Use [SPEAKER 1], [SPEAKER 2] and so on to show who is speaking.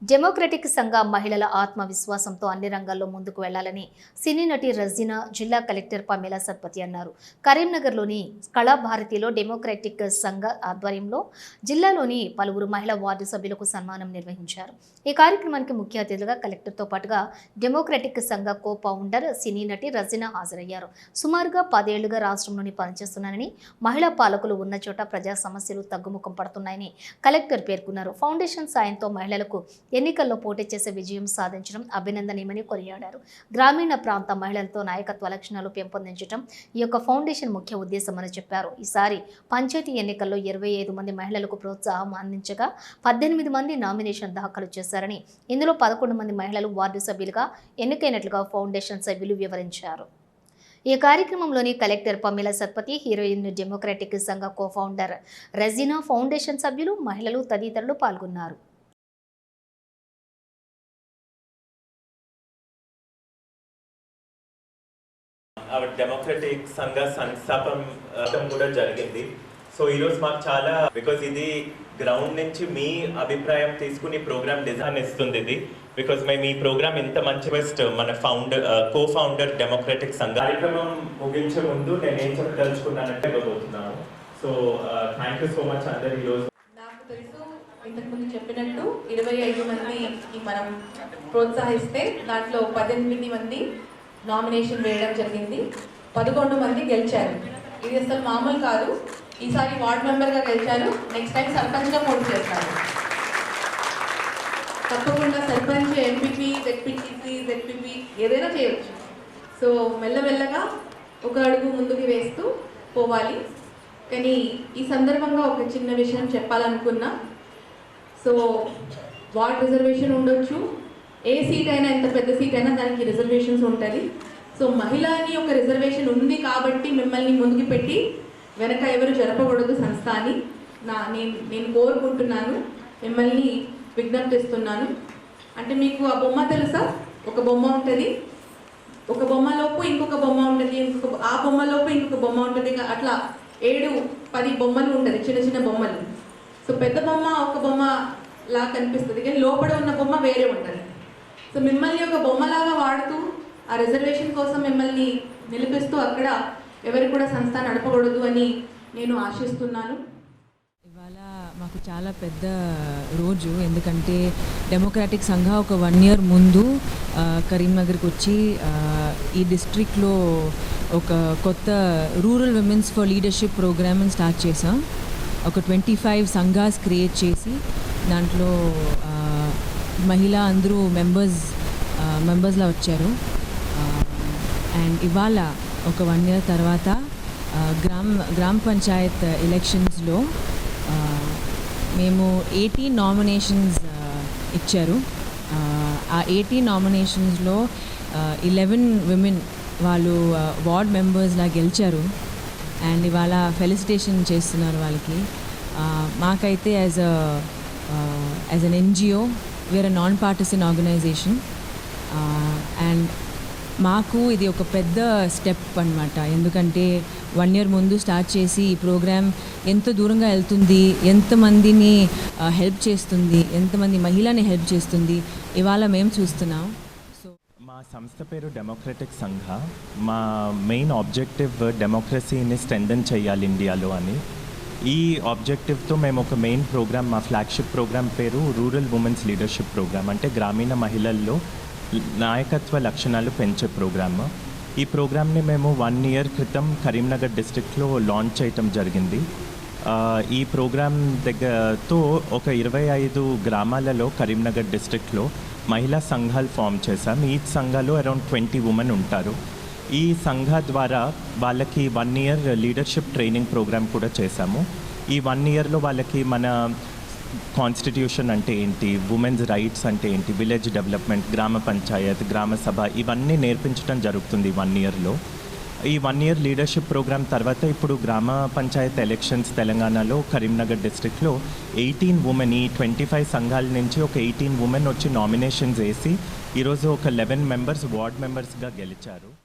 [SPEAKER 1] Democratic సంఘ మహిళల ఆత్మవిశ్వాసంతో అన్ని రంగాల్లో ముందుకు వెళ్లాలని సినీ నటి రజీనా జిల్లా కలెక్టర్ పమేలా సత్పతి అన్నారు. కరీంనగర్లోని కళాభారతిలో డెమోక్రటిక్ సంఘ ఆధ్వర్యంలో జిల్లాలోని పలువురు మహిళా వార్డు సభ్యులకు సన్మానం నిర్వహించారు. ఈ కార్యక్రమానికి ముఖ్య అతిథిగా కలెక్టర్తో పాటుగా డెమోక్రటిక్ సంఘ కో ఫౌండర్ సినీ నటి రజీనా హాజరయ్యారు. సుమారుగా 10 ఏళ్లుగా రాష్ట్రంలోని పనిచేస్తున్నానని, మహిళా పాలకులు ఉన్న చోట ప్రజా సమస్యలు తగ్గుముఖం పడుతున్నాయని కలెక్టర్ పేర్కొన్నారు. ఫౌండేషన్ సాయంతో మహిళలకు ఎన్నికల్లో పోటీ చేసే విజయం సాధించడం అభినందనీయమని కొనియాడారు. గ్రామీణ ప్రాంత మహిళలతో నాయకత్వ లక్షణాలు పెంపొందించడం ఈ యొక్క ఫౌండేషన్ ముఖ్య ఉద్దేశమని చెప్పారు. ఈసారి పంచాయతీ ఎన్నికల్లో 25 మంది మహిళలకు ప్రోత్సాహం అందించగా 18 మంది నామినేషన్ దాఖలు చేశారని, ఇందులో 11 మంది మహిళలు వార్డు సభ్యులుగా ఎన్నికైనట్లుగా ఫౌండేషన్ సభ్యులు వివరించారు. ఈ కార్యక్రమంలోని collector Pamela Satpathy, heroine democratic Sangha co founder Razina, foundation సభ్యులు, మహిళలు తదితరులు పాల్గొన్నారు.
[SPEAKER 2] డెమోక్రటిక్ సంఘ సంస్థాపన కూడా జరిగింది. సో ఈరోజు మాకు చాలా బికాజ్ ఇది గ్రౌండ్ నుంచి మీ అభిప్రాయం తీసుకుని ప్రోగ్రామ్ డిజైన్ ఇస్తుంది. ఇది బికాజ్ మేము ఈ ప్రోగ్రామ్ ఇంత మంచి బెస్ట్ మన కో ఫౌండర్ డెమోక్రటిక్ సంఘ కార్యక్రమం ముగించే ముందు నేను ఏం చెప్పదలుచుకున్నానంటే ఇవ్వబోతున్నాను. So thank you so much అందరు. ఈరోజు
[SPEAKER 3] నాకు తెలుసు ఇంతకుముందు చెప్పినట్టు 25 మందికి మనం ప్రోత్సహిస్తే దాంట్లో 18 మంది నామినేషన్ వేయడం జరిగింది. 11 మంది గెలిచారు. ఇది అసలు మామూలు కాదు. ఈసారి వార్డ్ మెంబర్గా గెలిచారు, నెక్స్ట్ టైం సర్పంచ్గా పోటీ చేస్తారు. తప్పకుండా సర్పంచ్, ఎంపీపీ, జెడ్పీపీ ఏదైనా చేయవచ్చు. సో మెల్లమెల్లగా ఒక అడుగు ముందుకు వేస్తూ పోవాలి. కానీ ఈ సందర్భంగా ఒక చిన్న విషయం చెప్పాలనుకున్నా. సో వార్డ్ రిజర్వేషన్ ఉండొచ్చు, ఏ సీట్ అయినా, ఎంత పెద్ద సీట్ అయినా దానికి రిజర్వేషన్స్ ఉంటుంది. సో మహిళ అని ఒక రిజర్వేషన్ ఉంది కాబట్టి మిమ్మల్ని ముందుకు పెట్టి వెనక ఎవరు జరపకూడదు సంస్థ అని నేను కోరుకుంటున్నాను, మిమ్మల్ని విజ్ఞప్తిస్తున్నాను. అంటే మీకు ఆ బొమ్మ తెలుసా? ఒక బొమ్మ ఉంటుంది, ఒక బొమ్మలోపు ఇంకొక బొమ్మ ఉంటుంది, ఆ బొమ్మలోపు ఇంకొక బొమ్మ ఉంటుంది. అట్లా 7-10 బొమ్మలు ఉంటుంది, చిన్న చిన్న బొమ్మలు. సో పెద్ద బొమ్మ ఒక బొమ్మ లా కనిపిస్తుంది, కానీ లోపల ఉన్న బొమ్మ వేరే ఉంటుంది. సో మిమ్మల్ని ఒక బొమ్మలాగా వాడుతూ ఆ రిజర్వేషన్ కోసం మిమ్మల్ని నిలిపిస్తూ అక్కడ ఎవరు కూడా సంస్థ నడపకూడదు అని నేను ఆశిస్తున్నాను.
[SPEAKER 4] ఇవాళ మాకు చాలా పెద్ద రోజు, ఎందుకంటే డెమోక్రటిక్ సంఘ ఒక 1 year ముందు కరీంనగర్కి వచ్చి ఈ డిస్ట్రిక్ట్లో ఒక కొత్త రూరల్ విమెన్స్ ఫర్ లీడర్షిప్ ప్రోగ్రామ్ని స్టార్ట్ చేసాం. ఒక 25 సంఘాస్ క్రియేట్ చేసి దాంట్లో మహిళా అందరూ మెంబర్స్లా వచ్చారు. అండ్ ఇవాళ ఒక 1 year తర్వాత గ్రామ పంచాయత్ ఎలక్షన్స్లో మేము 18 నామినేషన్స్ ఇచ్చారు. ఆ 18 నామినేషన్స్లో 11 విమెన్ వాళ్ళు వార్డ్ మెంబర్స్లా గెలిచారు. అండ్ ఇవాళ ఫెలిసిటేషన్ చేస్తున్నారు వాళ్ళకి. మాకైతే as an NGO, we're non partisan organisation. And మాకు ఇది ఒక పెద్ద స్టెప్ అన్నమాట. ఎందుకంటే 1 year ముందు స్టార్ట్ చేసి ఈ ప్రోగ్రామ్ ఎంత దూరంగా వెళ్తుంది, ఎంతమందిని హెల్ప్ చేస్తుంది, ఎంతమంది మహిళని హెల్ప్ చేస్తుంది ఇవాళ మేము చూస్తున్నాం. సో
[SPEAKER 2] మా సంస్థ పేరు డెమోక్రటిక్ సంఘ. మా మెయిన్ ఆబ్జెక్టివ్ డెమోక్రసీని స్ట్రెంథెన్ చేయాలి ఇండియాలో అని. ఈ ఆబ్జెక్టివ్తో మేము ఒక మెయిన్ ప్రోగ్రామ్, మా ఫ్లాగ్షిప్ ప్రోగ్రామ్ పేరు రూరల్ ఉమెన్స్ లీడర్షిప్ ప్రోగ్రామ్. అంటే గ్రామీణ మహిళల్లో నాయకత్వ లక్షణాలు పెంచే ప్రోగ్రామ్. ఈ ప్రోగ్రామ్ని మేము 1 year క్రితం కరీంనగర్ డిస్ట్రిక్ట్లో లాంచ్ చేయటం జరిగింది. ఈ ప్రోగ్రామ్ దగ్గరతో ఒక 25 గ్రామాలలో కరీంనగర్ డిస్ట్రిక్ట్లో మహిళా సంఘాలు ఫామ్ చేశాం. ఈ సంఘాలు అరౌండ్ 20 women ఉంటారు. ఈ సంఘ ద్వారా వాళ్ళకి 1 year లీడర్షిప్ ట్రైనింగ్ ప్రోగ్రామ్ కూడా చేశాము. ఈ 1 yearలో వాళ్ళకి మన కాన్స్టిట్యూషన్ అంటే ఏంటి, ఉమెన్స్ రైట్స్ అంటే ఏంటి, విలేజ్ డెవలప్మెంట్, గ్రామ పంచాయత్, గ్రామ సభ ఇవన్నీ నేర్పించడం జరుగుతుంది 1 yearలో. ఈ 1 year లీడర్షిప్ ప్రోగ్రామ్ తర్వాత ఇప్పుడు గ్రామ పంచాయత్ ఎలక్షన్స్ తెలంగాణలో కరీంనగర్ డిస్ట్రిక్ట్లో 18 women, ఈ 25 సంఘాల నుంచి ఒక 18 women వచ్చి నామినేషన్స్ వేసి ఈరోజు ఒక 11 members వార్డ్ మెంబర్స్గా గెలిచారు.